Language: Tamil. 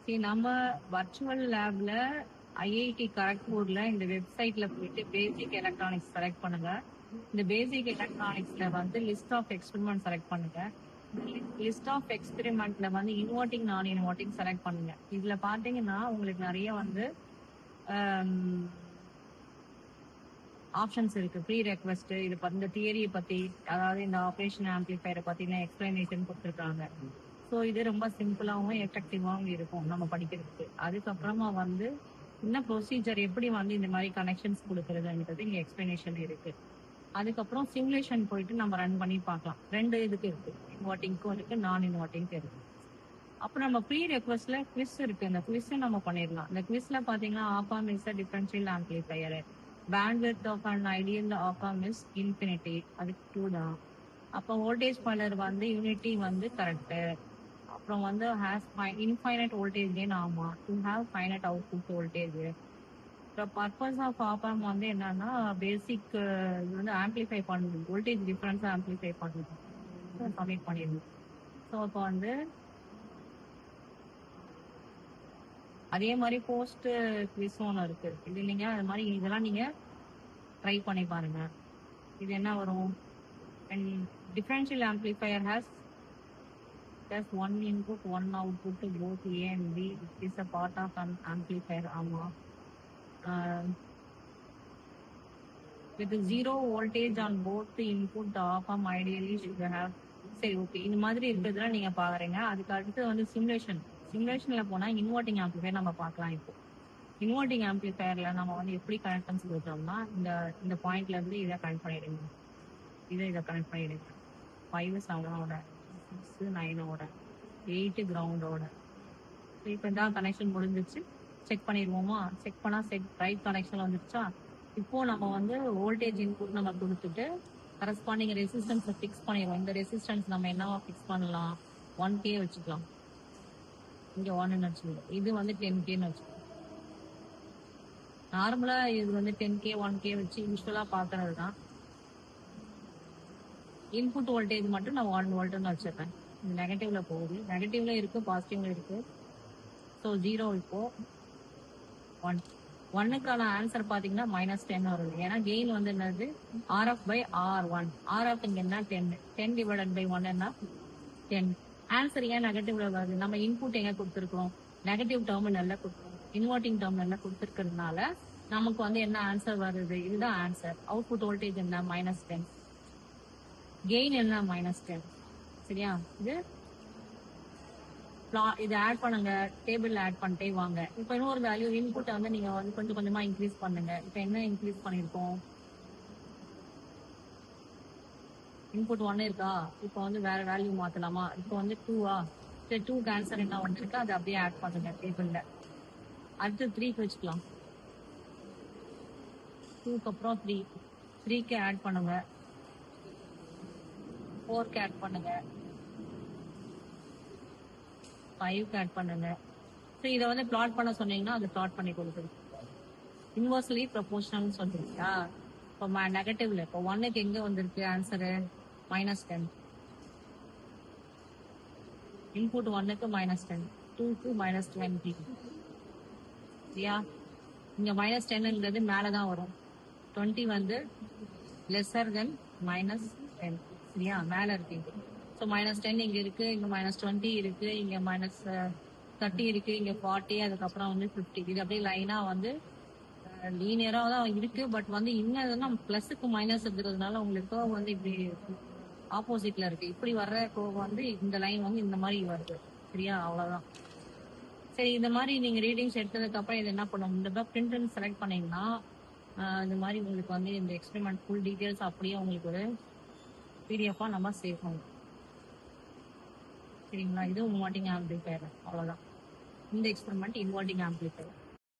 சரி, நம்ம வர்ச்சுவல் லேப்ல ஐஐடி கரக்பூர்ல இந்த வெப்சைட்ல போயிட்டு பேசிக் எலக்ட்ரானிக்ஸ் செலக்ட் பண்ணுங்க. இந்த பேசிக் எலக்ட்ரானிக்ஸ்ல வந்து லிஸ்ட் ஆஃப் எக்ஸ்பெரிமெண்ட் செலக்ட் பண்ணுங்க. லிஸ்ட் ஆஃப் எக்ஸ்பெரிமெண்ட்ல வந்து இன்வெர்ட்டிங் நான் இன்வெர்ட்டிங் செலக்ட் பண்ணுங்க. இதுல பாத்தீங்கன்னா உங்களுக்கு நிறைய வந்து ஆப்ஷன்ஸ் இருக்கு. ப்ரீ ரெக்வெஸ்ட் இது இந்த தியரியை பத்தி, அதாவது இந்த ஆப்ரேஷன் ஆம்பிளிஃபையரை பத்தின எக்ஸ்பிளனேஷன் கொடுத்துருக்காங்க. ஸோ இது ரொம்ப சிம்பிளாகவும் எஃபெக்டிவாகவும் இருக்கும் நம்ம படிக்கிறதுக்கு. அதுக்கப்புறமா வந்து இன்னும் ப்ரொசீஜர் எப்படி வந்து இந்த மாதிரி கனெக்ஷன்ஸ் கொடுக்குறதுன்றது இங்கே எக்ஸ்பிளனேஷன் இருக்கு. அதுக்கப்புறம் சிமுலேஷன் போயிட்டு நம்ம ரன் பண்ணி பார்க்கலாம். 2 இதுக்கு இருக்கு, இன்வெர்ட்டிங்க்கும் இருக்கு, நான் இன்வெர்ட்டிங்க்கு இருக்கு. அப்புறம் நம்ம ப்ரீ ரெக்வெஸ்ட்ல குவிஸ் இருக்கு. இந்த குவிஸ் நம்ம பண்ணிடலாம். இந்த குவிஸ்ல பாத்தீங்கன்னா op amp is differential amplifier, bandwidth of an ideal op amp is infinity, அதுக்கு 2 தான். அப்போ வோல்டேஜ் ஃபாலோவர் வந்து யூனிட்டி வந்து கரெக்ட். அப்புறம் வந்து ஹேஸ் இன்ஃபைனைட் வோல்டேஜ் கெயின், ஆமா, to have finite output voltage. Purpose of op amp வந்து என்னன்னா பேசிக் வந்து ஆம்பிளிஃபை பண்ணுது, வோல்டேஜ் டிஃபரன்ஸ் ஆம்பிளிஃபை பண்ணுது. சப்மிட் பண்ணிடுது. ஸோ இப்போ வந்து அதே மாதிரி போஸ்ட் குவிஸ் ஒன்று இருக்கு. இது நீங்க அது மாதிரி இதெல்லாம் நீங்க ட்ரை பண்ணி பாருங்க. இது என்ன வரும்? Differential amplifier has just one input, one output to both A and B. It is a part of an amplifier. ஆமா. With zero voltage on both the input, the op-amp ideally should have. சரி, ஓகே, இந்த மாதிரி இருக்கிறதுல நீங்க பாக்குறீங்க. அதுக்கு அடுத்து வந்து சிமுலேஷன்ல போனா இன்வெர்ட்டிங் ஆம்பிளிஃபையர் நம்ம பார்க்கலாம். இப்போ இன்வெர்ட்டிங் ஆம்பிளிஃபையர்ல நம்ம வந்து எப்படி கனெக்ஷன்ஸ் கொடுத்தோம்னா இந்த பாயிண்ட்ல இருந்து இதை கனெக்ட் பண்ணிடுங்க, இதை கனெக்ட் பண்ணிடுங்க. 5 7ஓட, 6 9ஓட, 8 கிரவுண்டோட. இப்போ தான் கனெக்ஷன் முடிஞ்சிச்சு. செக் பண்ணிடுவோமா? செக் பண்ணா ரைட் கனெக்ஷன் வந்துருச்சா? இப்போ நம்ம வந்து வோல்டேஜ் இன்புட் நம்ம கொடுத்துட்டு கரஸ்பாண்டிங் ரெசிஸ்டன்ஸை ஃபிக்ஸ் பண்ணிடுவோம். இந்த ரெசிஸ்டன்ஸ் நம்ம என்னவா ஃபிக்ஸ் பண்ணலாம்? 1K வச்சுக்கலாம். இங்க 1ன்னு வச்சுக்கலாம். இது வந்து 10Kன்னு வச்சுக்கலாம். நார்மலா இது வந்து 10K 1K வச்சு யூஸ்வலா பாக்குறது தான். இன்புட் வோல்டேஜ் மட்டும் நான் 1 வோல்ட்னு வச்சிருக்கேன். இது நெகட்டிவ்ல போகுது, நெகட்டிவ்ல இருக்கு, பாசிட்டிவ்ல இருக்கு. ஸோ 0 இப்போ 1. 1க்கான ஆன்சர் பாத்தீங்கன்னா -10 வருது. ஏன்னா கெயின் வந்து என்னது? RF/R1. RF இங்க என்ன? 10. 10 டிவைடட் பை 1 என்ன? 10. ஆன்சர் ஏன் நெகட்டிவ்ல வருது? நம்ம இன்புட் எங்க கொடுத்துருக்கோம்? நெகட்டிவ் டெர்மினல்ல கொடுத்துருக்கோம். இன்வெர்ட்டிங் டெர்மினல்ல கொடுத்துருக்கிறதுனால நமக்கு வந்து என்ன ஆன்சர் வருது? இதுதான் ஆன்சர். அவுட்புட் வோல்டேஜ் என்ன? -10. கெயின் என்ன? -10. சரியா? இது ஆட் பண்ணுங்க, டேபிள்ல ஆட் பண்ணிட்டே வாங்க. இப்போ இன்னொரு வேல்யூ இன்புட் வந்து நீங்க வந்து கொஞ்சம் கொஞ்சமா இன்க்ரீஸ் பண்ணுங்க. இப்போ என்ன இன்க்ரீஸ் பண்ணிருக்கோம்? இன்புட் 1 இருக்கா? இப்போ வந்து வேற வேல்யூ மாத்தலாமா? இப்போ வந்து 2ஆ? சரி, 2க்கு ஆன்சர் என்ன வந்திருக்கு? அதை அப்படியே ஆட் பண்ணுங்க டேபிள்ல. அடுத்து 3க்கு வச்சுக்கலாம். 2க்கு அப்புறம் 3க்கு ஆட் பண்ணுங்க. 4க்கு ஆட் பண்ணுங்க. 5க்கு ஆட் பண்ணுங்க. ஸோ இதை வந்து பிளாட் பண்ண சொன்னீங்கன்னா அது பிளாட் பண்ணி கொடுக்குது. இன்வெர்ஸ்லி ப்ரொபோர்ஷனல் சொல்றீங்களா? இப்போ நெகட்டிவ்ல இப்போ 1க்கு எங்க வந்திருக்கு ஆன்சரு? -10. இன்புட் 1க்கு -10, 2க்கு -20. சரியா? இங்க -10ங்கிறது மேலதான் வரும். 20 வந்து லெஸர் தென் -10. சரியா? மேல இருக்கு. ஸோ -10 இங்க இருக்கு, இங்க -20 இருக்கு, இங்க -30 இருக்கு, இங்க 40, அதுக்கப்புறம் வந்து 50. இது அப்படியே லைனா வந்து லீனியரா தான் இருக்கு. பட் வந்து இன்னும் பிளஸுக்கு மைனஸ் இருக்கிறதுனால உங்களுக்கு வந்து இப்படி ஆப்போசிட்ல இருக்கு. இப்படி வர்ற வந்து இந்த லைன் வந்து இந்த மாதிரி வருது. சரியா? அவ்வளவுதான். சரி, இந்த மாதிரி நீங்க ரீடிங்ஸ் எடுத்ததுக்கு அப்புறம் இது என்ன பண்ணும்? இந்த பிரிண்ட் செலக்ட் பண்ணீங்கன்னா இந்த மாதிரி உங்களுக்கு வந்து இந்த எக்ஸ்பெரிமெண்ட் ஃபுல் டீடைல்ஸ் அப்படியே உங்களுக்கு ஒரு பிடிஎஃபா நம்ம சேவ் பண்ணுவோம். சரிங்களா? இது இன்வெர்ட்டிங் ஆம்பிளிஃபையர். அவ்வளவுதான். இந்த எக்ஸ்பெரிமெண்ட் இன்வெர்ட்டிங் ஆம்பிளிஃபையர்.